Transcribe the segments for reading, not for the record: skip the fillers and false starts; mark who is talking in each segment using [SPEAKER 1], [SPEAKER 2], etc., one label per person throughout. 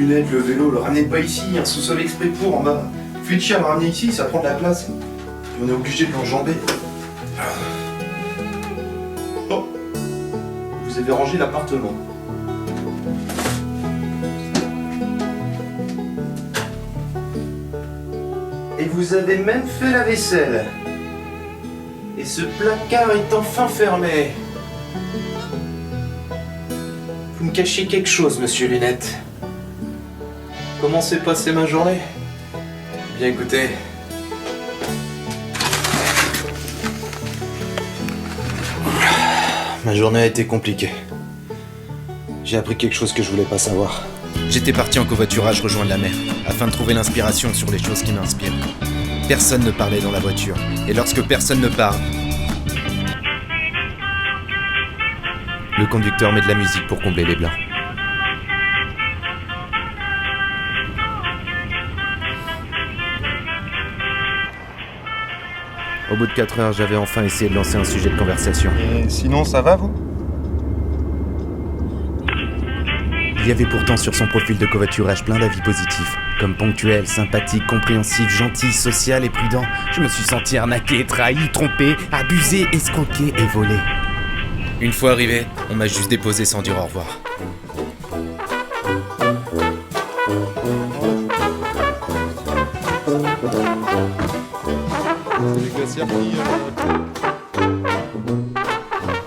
[SPEAKER 1] lunettes, le vélo, le ramenez pas ici, un sous-sol exprès pour en bas. Faites chier à le ramener ici, ça prend de la place. Et on est obligé de l'enjamber. Oh. Vous avez rangé l'appartement. Et vous avez même fait la vaisselle. Et ce placard est enfin fermé. Vous me cachez quelque chose, monsieur Lunette. Comment s'est passée ma journée? Bien écoutez. Ma journée a été compliquée. J'ai appris quelque chose que je voulais pas savoir.
[SPEAKER 2] J'étais parti en covoiturage rejoindre la mer, afin de trouver l'inspiration sur les choses qui m'inspirent. Personne ne parlait dans la voiture, et lorsque personne ne parle, le conducteur met de la musique pour combler les blancs. Au bout de 4 heures, j'avais enfin essayé de lancer un sujet de conversation.
[SPEAKER 1] Et sinon, ça va, vous?
[SPEAKER 2] Il y avait pourtant sur son profil de covoiturage plein d'avis positifs, comme ponctuel, sympathique, compréhensif, gentil, social et prudent. Je me suis senti arnaqué, trahi, trompé, abusé, escroqué et volé. Une fois arrivé, on m'a juste déposé sans dire au revoir.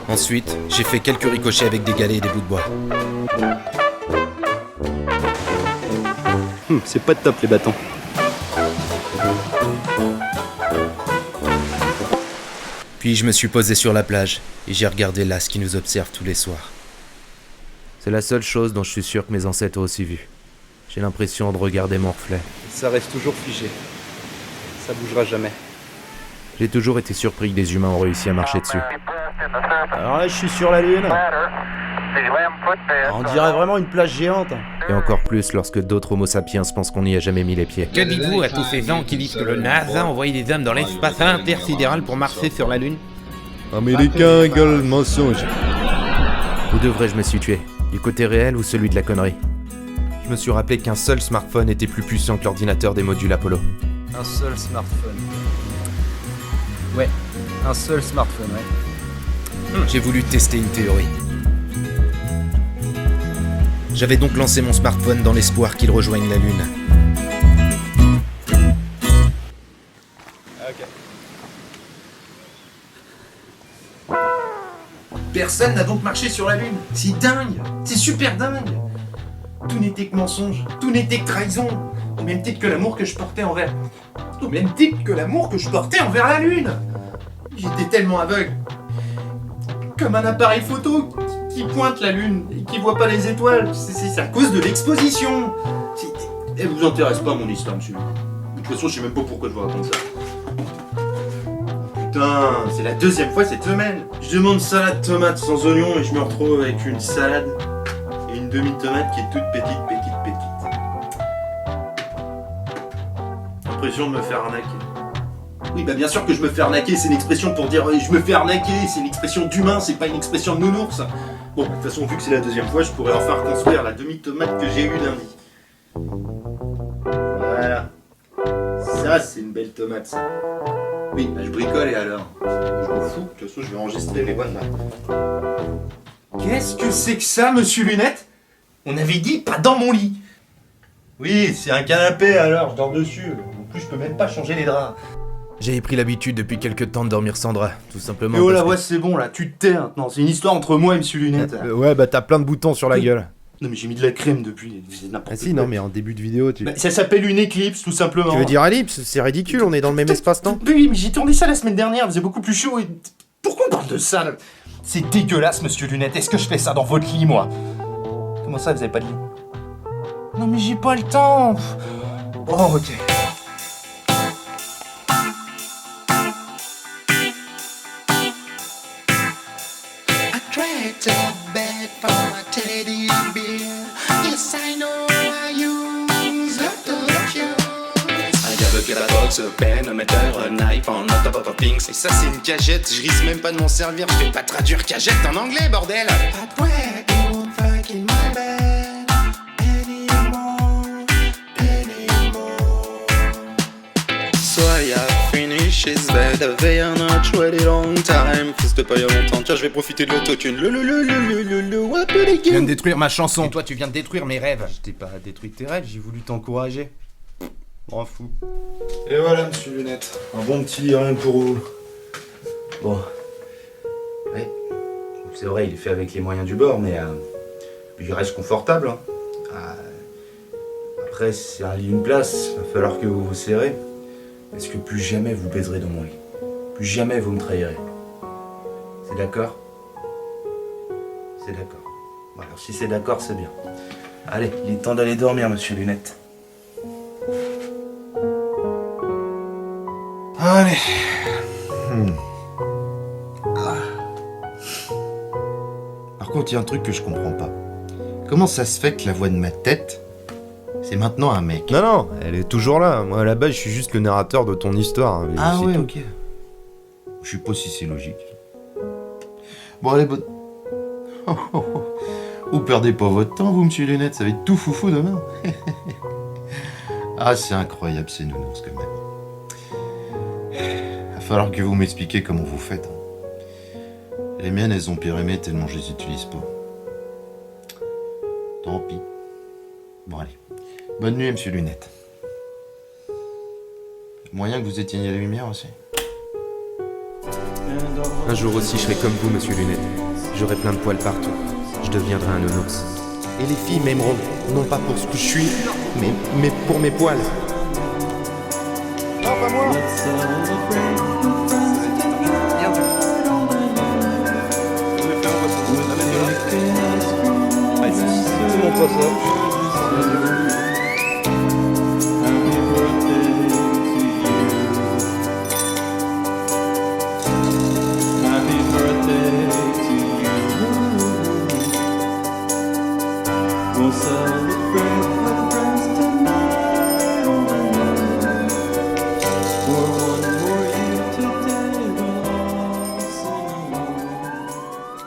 [SPEAKER 2] Ensuite, j'ai fait quelques ricochets avec des galets et des bouts de bois.
[SPEAKER 3] C'est pas de top les bâtons.
[SPEAKER 2] Puis je me suis posé sur la plage et j'ai regardé l'as qui nous observe tous les soirs. C'est la seule chose dont je suis sûr que mes ancêtres ont aussi vu. J'ai l'impression de regarder mon reflet.
[SPEAKER 3] Ça reste toujours figé. Ça bougera jamais.
[SPEAKER 2] J'ai toujours été surpris que des humains ont réussi à marcher dessus.
[SPEAKER 4] Alors là, je suis sur la Lune. On dirait vraiment une plage géante.
[SPEAKER 2] Et encore plus lorsque d'autres homo sapiens pensent qu'on n'y a jamais mis les pieds.
[SPEAKER 5] Que dites-vous à tous ces gens qui disent que le NASA a envoyé des hommes dans l'espace intersidéral pour marcher sur la Lune?
[SPEAKER 6] Américain égale mensonge.
[SPEAKER 2] Où devrais-je me situer? Du côté réel ou celui de la connerie? Je me suis rappelé qu'un seul smartphone était plus puissant que l'ordinateur des modules Apollo.
[SPEAKER 3] Un seul smartphone. Ouais, un seul smartphone, ouais.
[SPEAKER 2] J'ai voulu tester une théorie. J'avais donc lancé mon smartphone dans l'espoir qu'il rejoigne la Lune.
[SPEAKER 1] Personne n'a donc marché sur la Lune. C'est dingue. C'est super dingue. Tout n'était que mensonge. Tout n'était que trahison. Au même titre que l'amour que je portais envers... Au même titre que l'amour que je portais envers la Lune. J'étais tellement aveugle. Comme un appareil photo qui pointe la Lune et qui voit pas les étoiles. C'est à cause de l'exposition. Elle vous intéresse pas mon histoire, monsieur. De toute façon, je sais même pas pourquoi je vous raconte ça. Putain, c'est la deuxième fois cette semaine. Je demande salade tomate sans oignon et je me retrouve avec une salade et une demi-tomate qui est toute petite. Impression de me faire arnaquer. Oui, bah bien sûr que je me fais arnaquer, c'est une expression pour dire je me fais arnaquer, c'est une expression d'humain, c'est pas une expression de nounours. Bon, de toute façon, vu que c'est la deuxième fois, je pourrais enfin reconstruire la demi-tomate que j'ai eue lundi. Voilà. Ça, c'est une belle tomate, ça. Oui, bah je bricole et alors? Je m'en fous, de toute façon, je vais enregistrer les bonnes là. Qu'est-ce que c'est que ça, monsieur Lunette? On avait dit pas dans mon lit. Oui, c'est un canapé alors, je dors dessus. En plus, je peux même pas changer les draps.
[SPEAKER 2] J'ai pris l'habitude depuis quelques temps de dormir sans drap, tout simplement.
[SPEAKER 1] Mais oh la
[SPEAKER 2] parce
[SPEAKER 1] voix, c'est bon là, tu te tais maintenant. C'est une histoire entre moi et monsieur Lunette.
[SPEAKER 6] Ouais, bah t'as plein de boutons sur la gueule.
[SPEAKER 1] Non mais j'ai mis de la crème depuis, c'est n'importe
[SPEAKER 6] Ah si,
[SPEAKER 1] quoi.
[SPEAKER 6] non, mais en début de vidéo, tu...
[SPEAKER 1] Bah, ça s'appelle une éclipse, tout simplement.
[SPEAKER 6] Tu veux dire ellipse? C'est ridicule, on est dans le même espace-temps.
[SPEAKER 1] Oui, mais j'ai tourné ça la semaine dernière, c'est beaucoup plus chaud et... Pourquoi on parle de ça là? C'est dégueulasse, monsieur Lunette. Est-ce que je fais ça dans votre lit, moi? Comment ça, vous avez pas de lit? Non mais j'ai pas le temps. Oh, ok.
[SPEAKER 7] I tried to beg for my teddy bear. Yes, I know I use up the
[SPEAKER 8] Un diable qui a la box, pen, metteur, knife, en not top of things. Et ça c'est une cagette, je risque même pas de m'en servir, je vais pas traduire cagette en anglais, bordel.
[SPEAKER 7] But where you fucking my bed anymore?
[SPEAKER 8] she's better than a really long time. C'était pas il y a longtemps, tiens je vais profiter de l'autotune.
[SPEAKER 2] Tu viens de détruire ma chanson.
[SPEAKER 5] Et toi, tu viens de détruire mes rêves.
[SPEAKER 6] Je t'ai pas détruit tes rêves, j'ai voulu t'encourager. M'en fous. Et voilà, monsieur Lunette. Un bon petit rien pour vous. Bon. Ouais. C'est vrai, il est fait avec les moyens du bord, mais il reste confortable. Hein. Après, c'est un lit, une place. Va falloir que vous vous serrez. Parce que plus jamais vous baiserez dans mon lit. Plus jamais vous me trahirez. C'est d'accord? C'est d'accord. Bon, alors si c'est d'accord, c'est bien. Allez, il est temps d'aller dormir, monsieur Lunette. Allez. Par contre, il y a un truc que je comprends pas. Comment ça se fait que la voix de ma tête, c'est maintenant un mec?
[SPEAKER 4] Non, non, elle est toujours là. Moi, à la base, je suis juste le narrateur de ton histoire. Et
[SPEAKER 6] Ah
[SPEAKER 4] c'est
[SPEAKER 6] ouais,
[SPEAKER 4] tout.
[SPEAKER 6] ok. Je sais pas si c'est logique. Bon, allez, bonne... Vous perdez pas votre temps, vous, monsieur Lunette, ça va être tout foufou demain. Ah, c'est incroyable, ces nounours, quand même. Va falloir que vous m'expliquiez comment vous faites. Les miennes, elles ont périmé tellement je les utilise pas. Tant pis. Bon, allez. Bonne nuit, monsieur Lunette. Moyen que vous éteigniez la lumière aussi?
[SPEAKER 2] Un jour aussi, je serai comme vous, monsieur Lunette. J'aurai plein de poils partout. Je deviendrai un nounours. Et les filles m'aimeront, non pas pour ce que je suis, mais pour mes poils.
[SPEAKER 3] C'est mon pas ça.